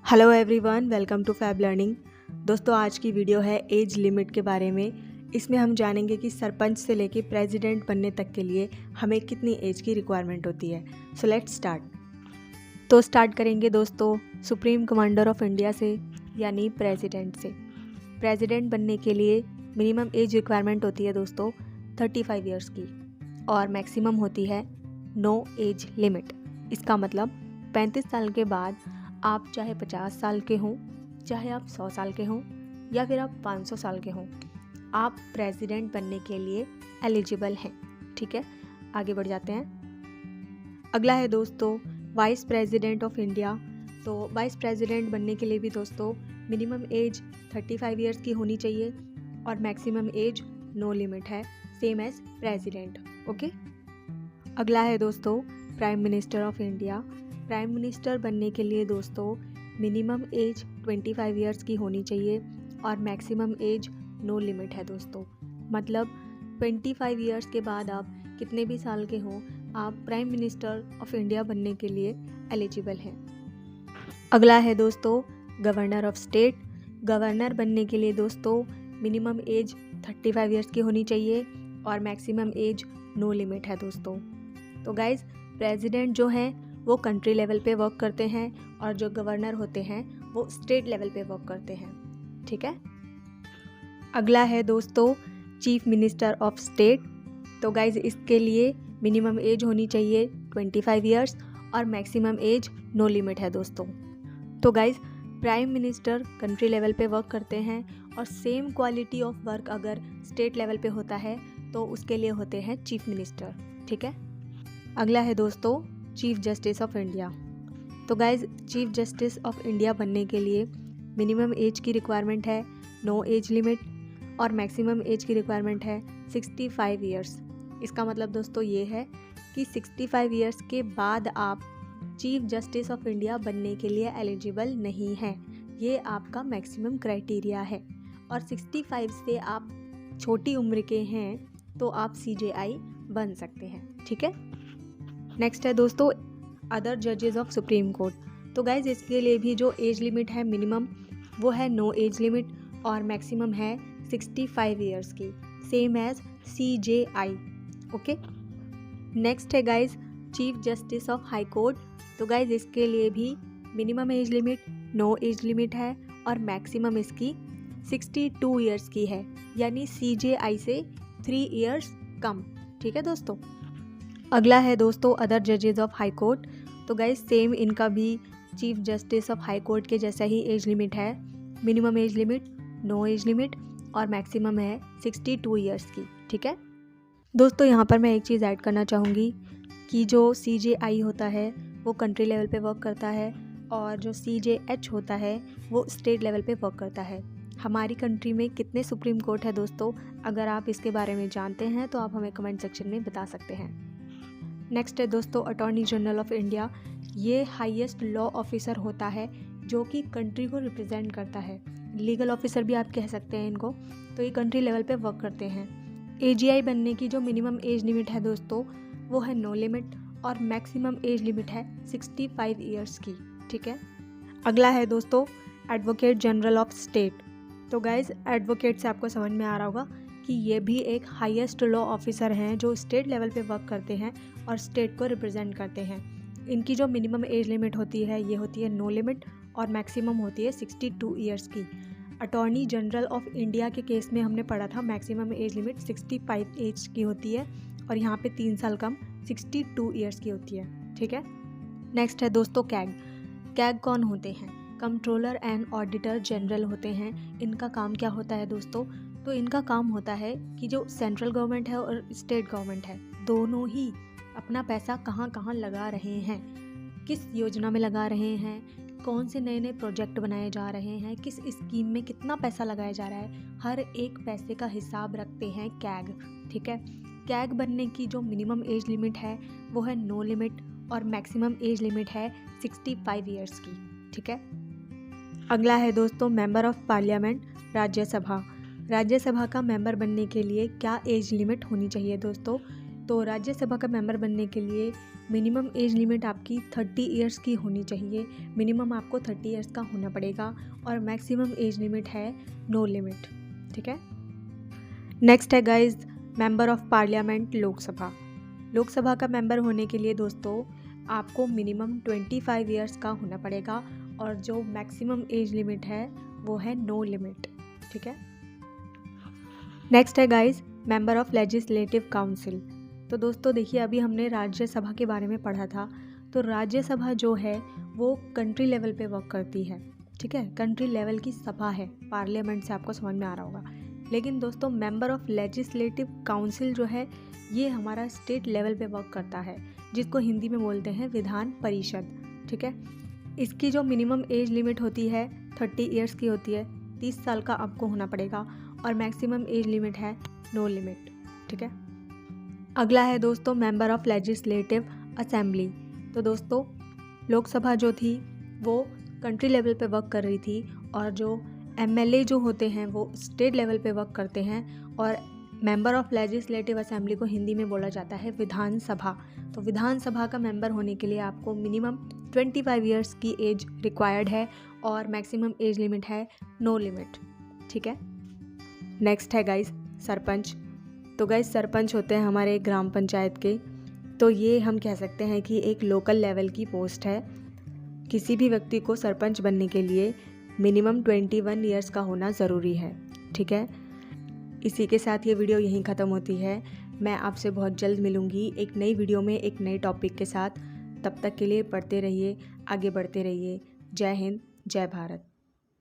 Hello everyone, welcome to Fab Learning. दोस्तों, आज की वीडियो है एज लिमिट के बारे में। इसमें हम जानेंगे कि सरपंच से लेके प्रेसिडेंट बनने तक के लिए हमें कितनी एज की रिक्वायरमेंट होती है। So let's start. तो स्टार्ट करेंगे दोस्तों सुप्रीम कमांडर ऑफ इंडिया से, यानी प्रेसिडेंट से। प्रेसिडेंट बनने के लिए मिनिमम एज रिक्वायरमेंट होती है दोस्तों 35 ईयर्स की, और मैक्सिमम होती है नो एज लिमिट। इसका मतलब 35 साल के बाद आप चाहे 50 साल के हों, चाहे आप 100 साल के हों, या फिर आप 500 साल के हों, आप प्रेसिडेंट बनने के लिए एलिजिबल हैं। ठीक है, आगे बढ़ जाते हैं। अगला है दोस्तों वाइस प्रेसिडेंट ऑफ इंडिया। तो वाइस प्रेसिडेंट बनने के लिए भी दोस्तों मिनिमम एज 35 ईयर्स की होनी चाहिए, और मैक्सिमम एज नो लिमिट है, सेम एज प्रेसिडेंट। ओके। अगला है दोस्तों prime minister of India. Prime minister बनने के लिए दोस्तों मिनिमम एज 25 ईयर्स की होनी चाहिए, और मैक्सिमम एज नो लिमिट है दोस्तों। मतलब 25 ईयर्स के बाद आप कितने भी साल के हों, आप प्राइम मिनिस्टर ऑफ इंडिया बनने के लिए एलिजिबल हैं। अगला है दोस्तों गवर्नर ऑफ स्टेट। गवर्नर बनने के लिए दोस्तों मिनिमम एज 35 ईयर्स की होनी चाहिए, और मैक्सिमम एज नो लिमिट है दोस्तों। तो गाइज, प्रेसिडेंट जो हैं वो कंट्री लेवल पे वर्क करते हैं, और जो गवर्नर होते हैं वो स्टेट लेवल पे वर्क करते हैं। ठीक है। अगला है दोस्तों चीफ मिनिस्टर ऑफ स्टेट। तो गाइज, इसके लिए मिनिमम एज होनी चाहिए 25 ईयर्स, और मैक्सिमम एज नो लिमिट है दोस्तों। तो guys, prime minister country level पे वर्क करते हैं, और सेम क्वालिटी ऑफ वर्क अगर स्टेट लेवल पे होता है तो उसके लिए होते हैं चीफ मिनिस्टर। ठीक है। अगला है दोस्तों चीफ जस्टिस ऑफ इंडिया। तो guys, chief justice of India बनने के लिए मिनिमम एज की रिक्वायरमेंट है नो एज लिमिट, और मैक्सिमम एज की रिक्वायरमेंट है 65 ईयर्स। इसका मतलब दोस्तों ये है कि 65 ईयर्स के बाद आप चीफ जस्टिस ऑफ इंडिया बनने के लिए एलिजिबल नहीं हैं। ये आपका मैक्सिमम क्राइटेरिया है, और 65 से आप छोटी उम्र के हैं तो आप CJI बन सकते हैं। ठीक है। नेक्स्ट है दोस्तों अदर जजेस ऑफ सुप्रीम कोर्ट। तो गाइज, इसके लिए भी जो एज लिमिट है मिनिमम वो है नो एज लिमिट, और मैक्सिमम है 65 ईयर्स की, same age CJI। Okay. Next है guys chief justice of high court. तो गाइज, इसके लिए भी minimum age limit no age limit है, और मैक्सिमम इसकी 62 ईयर्स की है, यानी CJI से 3 ईयर्स कम। ठीक है दोस्तों। अगला है दोस्तों अदर जजेस ऑफ हाई कोर्ट। तो गाइज, सेम इनका भी chief justice of high court के जैसा ही एज लिमिट है, minimum age limit no age limit, और मैक्सिमम है 62 ईयर्स की। ठीक है दोस्तों। यहाँ पर मैं एक चीज़ ऐड करना चाहूँगी कि जो CJI होता है वो कंट्री लेवल पे वर्क करता है, और जो CJH होता है वो स्टेट लेवल पे वर्क करता है। हमारी कंट्री में कितने सुप्रीम कोर्ट है दोस्तों, अगर आप इसके बारे में जानते हैं तो आप हमें कमेंट सेक्शन में बता सकते हैं। नेक्स्ट है दोस्तों अटॉर्नी जनरल ऑफ इंडिया। ये हाईएस्ट लॉ ऑफिसर होता है जो कि कंट्री को रिप्रेजेंट करता है। लीगल ऑफिसर भी आप कह सकते हैं इनको। तो ये कंट्री लेवल पे वर्क करते हैं। AGI बनने की जो मिनिमम एज लिमिट है दोस्तों वो है नो लिमिट, और मैक्सिमम एज लिमिट है 65 ईयर्स की। ठीक है। अगला है दोस्तों एडवोकेट जनरल ऑफ स्टेट। तो गाइज, एडवोकेट से आपको समझ में आ रहा होगा कि ये भी एक हाईएस्ट लॉ ऑफिसर हैं जो स्टेट लेवल पे वर्क करते हैं और स्टेट को रिप्रेजेंट करते हैं। इनकी जो मिनिमम एज लिमिट होती है ये होती है नो लिमिट, और मैक्सिमम होती है 62 ईयर्स की। अटॉर्नी जनरल ऑफ इंडिया के केस में हमने पढ़ा था मैक्सिमम एज लिमिट 65 एज की होती है, और यहाँ पे 3 साल कम 62 ईयर्स की होती है। ठीक है। नेक्स्ट है दोस्तों कैग। कैग कौन होते हैं? कंट्रोलर एंड ऑडिटर जनरल होते हैं। इनका काम क्या होता है दोस्तों? तो इनका काम होता है कि जो सेंट्रल गवर्नमेंट है और स्टेट गवर्नमेंट है, दोनों ही अपना पैसा कहाँ कहाँ लगा रहे हैं, किस योजना में लगा रहे हैं, कौन से नए नए प्रोजेक्ट बनाए जा रहे हैं, किस स्कीम में कितना पैसा लगाया जा रहा है, हर एक पैसे का हिसाब रखते हैं कैग। ठीक है। कैग बनने की जो मिनिमम एज लिमिट है वो है नो लिमिट, और मैक्सिमम एज लिमिट है 65 ईयर्स की। ठीक है। अगला है दोस्तों member of parliament, Rajya Sabha. Rajya Sabha का मेंबर बनने के लिए क्या एज लिमिट होनी चाहिए दोस्तों? तो राज्यसभा का मेंबर बनने के लिए मिनिमम एज लिमिट आपकी 30 इयर्स की होनी चाहिए। मिनिमम आपको 30 इयर्स का होना पड़ेगा और मैक्सिमम एज लिमिट है नो लिमिट। ठीक है। नेक्स्ट है guys member of parliament Lok Sabha. Lok Sabha का मेंबर होने के लिए दोस्तों आपको मिनिमम 25 इयर्स का होना पड़ेगा और जो मैक्सिमम एज लिमिट है वो है नो लिमिट। ठीक है। नेक्स्ट है guys member of legislative council. तो दोस्तों देखिए, अभी हमने राज्यसभा के बारे में पढ़ा था। तो राज्यसभा जो है वो कंट्री लेवल पे वर्क करती है। ठीक है, कंट्री लेवल की सभा है, पार्लियामेंट से आपको समझ में आ रहा होगा। लेकिन दोस्तों मेंबर ऑफ लेजिस्लेटिव काउंसिल जो है ये हमारा स्टेट लेवल पे वर्क करता है, जिसको हिंदी में बोलते हैं विधान परिषद। ठीक है। इसकी जो मिनिमम एज लिमिट होती है 30 इयर्स की होती है, 30 साल का आपको होना पड़ेगा और मैक्सिमम एज लिमिट है नो लिमिट। ठीक है। अगला है दोस्तों मेंबर ऑफ लेजिस्लेटिव असेंबली। तो दोस्तों लोकसभा जो थी वो कंट्री लेवल पे वर्क कर रही थी और जो एमएलए जो होते हैं वो स्टेट लेवल पे वर्क करते हैं। और मेंबर ऑफ लेजिस्लेटिव असेंबली को हिंदी में बोला जाता है विधानसभा। तो विधानसभा का मेंबर होने के लिए आपको मिनिमम 25 इयर्स की एज रिक्वायर्ड है और मैक्सिमम एज लिमिट है नो लिमिट। ठीक है। नेक्स्ट है गाइस सरपंच। तो गाइस सरपंच होते हैं हमारे ग्राम पंचायत के। तो ये हम कह सकते हैं कि एक लोकल लेवल की पोस्ट है। किसी भी व्यक्ति को सरपंच बनने के लिए मिनिमम 21 इयर्स का होना ज़रूरी है। ठीक है। इसी के साथ ये वीडियो यहीं ख़त्म होती है। मैं आपसे बहुत जल्द मिलूँगी एक नई वीडियो में एक नए टॉपिक के साथ। तब तक के लिए पढ़ते रहिए, आगे बढ़ते रहिए। जय हिंद, जय भारत।